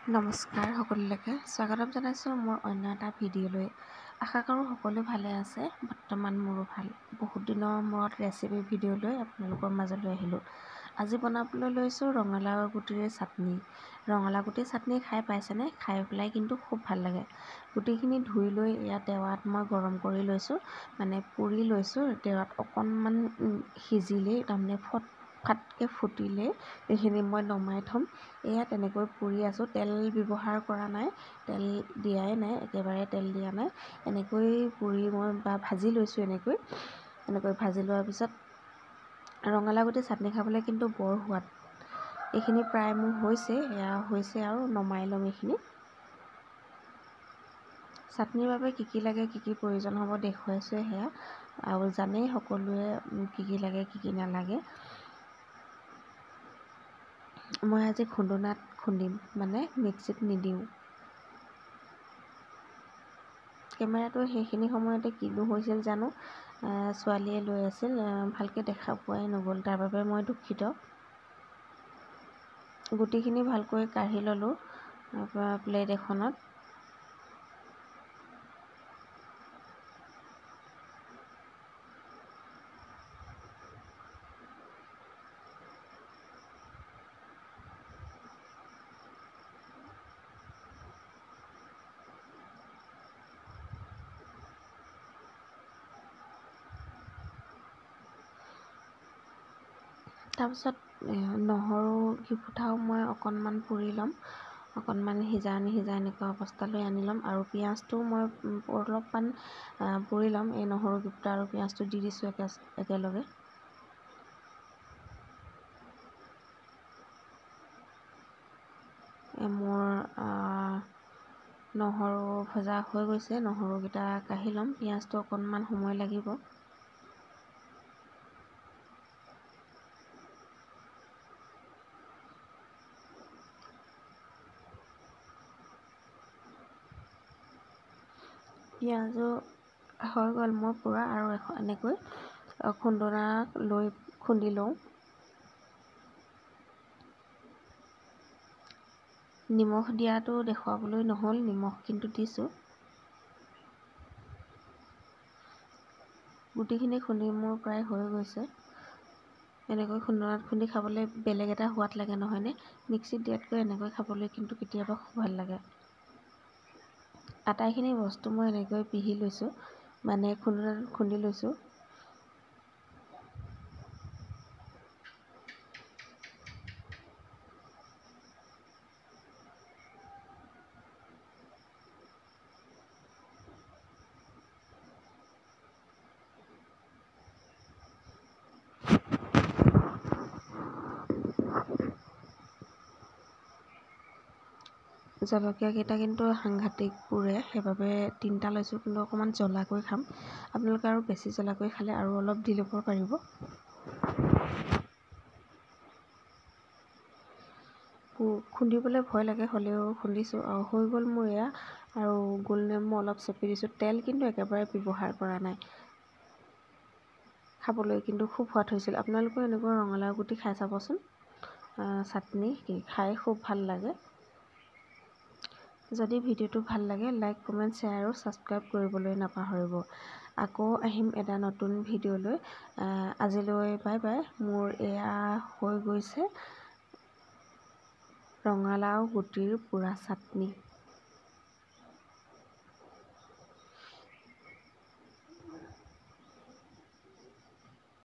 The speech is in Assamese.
নমস্কাৰ সকলোলৈকে স্বাগতম জনাইছোঁ মোৰ অন্য এটা ভিডিঅ'লৈ। আশা কৰোঁ সকলো ভালে আছে। বৰ্তমান মোৰো ভাল। বহুত দিনৰ মূৰত ৰেচিপি ভিডিঅ' লৈ আপোনালোকৰ মাজলৈ আহিলোঁ। আজি বনাবলৈ লৈছোঁ ৰঙালাও গুটিৰে চাটনি। ৰঙালাও গুটিৰ চাটনি খাই পাইছেনে? খাই পেলাই কিন্তু খুব ভাল লাগে। গুটিখিনি ধুই লৈ ইয়াত টেৱাত মই গৰম কৰি লৈছোঁ, মানে পুৰি লৈছোঁ। টেৱাত অকণমান সিজিলেই তাৰমানে ফাটকৈ ফুটিলেই এইখিনি মই নমাই থ'ম। এয়া তেনেকৈ পুৰি আছোঁ। তেল ব্যৱহাৰ কৰা নাই, তেল দিয়াই নাই, একেবাৰে তেল দিয়া নাই। এনেকৈ পুৰি মই ভাজি লৈছোঁ। এনেকৈ ভাজি লোৱাৰ পিছত ৰঙালাও গুটি চাটনি খাবলৈ কিন্তু বৰ সোৱাদ। এইখিনি প্ৰায় মোৰ হৈছে আৰু নমাই ল'ম এইখিনি। চাটনিৰ বাবে কি কি লাগে, কি কি প্ৰয়োজন হ'ব দেখুৱাইছোঁ সেয়া, আৰু জানেই সকলোৱে কি কি লাগে কি কি নালাগে। মই আজি খুন্দনাত খুন্দিম, মানে মিক্সিত নিদিওঁ। কেমেৰাটো সেইখিনি সময়তে কিনো হৈছিল জানো, ছোৱালীয়ে লৈ আছিল, ভালকৈ দেখা পোৱাই নগ'ল, তাৰ বাবে মই দুখিত। গুটিখিনি ভালকৈ কাঢ়ি ল'লোঁ প্লেট এখনত। তাৰপিছত নহৰু ঘিফুঠাও মই অকণমান পুৰি ল'ম, অকণমান সিজা এনেকুৱা অৱস্থালৈ আনি ল'ম। আৰু পিঁয়াজটো মই অলপমান পুৰি ল'ম। এই নহৰু ঘিফুঠা আৰু পিঁয়াজটো দি দিছোঁ একেলগে। মোৰ নহৰু ভজা হৈ গৈছে। নহৰুকেইটা কাঢ়ি ল'ম। পিঁয়াজটো অকণমান সময় লাগিব। পিঁয়াজো হৈ গ'ল মোৰ পূৰা, আৰু এনেকৈ খুন্দনা লৈ খুন্দি লওঁ। নিমখ দিয়াটো দেখুৱাবলৈ নহ'ল, নিমখ কিন্তু দিছোঁ। গুটিখিনি খুন্দি মোৰ প্ৰায় হৈ গৈছে। এনেকৈ খুন্দনাত খুন্দি খাবলৈ বেলেগ এটা সোৱাদ লাগে নহয়নে? মিক্সিত দিয়াতকৈ এনেকৈ খাবলৈ কিন্তু কেতিয়াবা খুব ভাল লাগে। আটাইখিনি বস্তু মই এনেকৈ পিহি লৈছোঁ, মানে খুন্দনাত খুন্দি লৈছোঁ। জলকীয়াকেইটা কিন্তু সাংঘাতিক পুৰে, সেইবাবে 3টা লৈছোঁ, কিন্তু অকণমান জ্বলাকৈ খাম। আপোনালোকে আৰু বেছি জ্বলাকৈ খালে আৰু অলপ দি ল'ব পাৰিব। খুন্দিবলৈ ভয় লাগে, হ'লেও খুন্দিছোঁ আৰু হৈ গ'ল মোৰ এয়া। আৰু গোল নেমু অলপ চেপি দিছোঁ। তেল কিন্তু একেবাৰে ব্যৱহাৰ কৰা নাই। খাবলৈ কিন্তু খুব সোৱাদ হৈছিল। আপোনালোকেও এনেকুৱা ৰঙালাও গুটি খাই চাবচোন। চাটনি খাই খুব ভাল লাগে। যদি ভিডিঅ'টো ভাল লাগে, লাইক, কমেণ্ট, শ্বেয়াৰ আৰু ছাবস্ক্ৰাইব কৰিবলৈ নাপাহৰিব। আকৌ আহিম এটা নতুন ভিডিঅ'লৈ। আজিলৈ বাই বাই। মোৰ এয়া হৈ গৈছে ৰঙালাও গুটিৰ পোৰা চাটনি।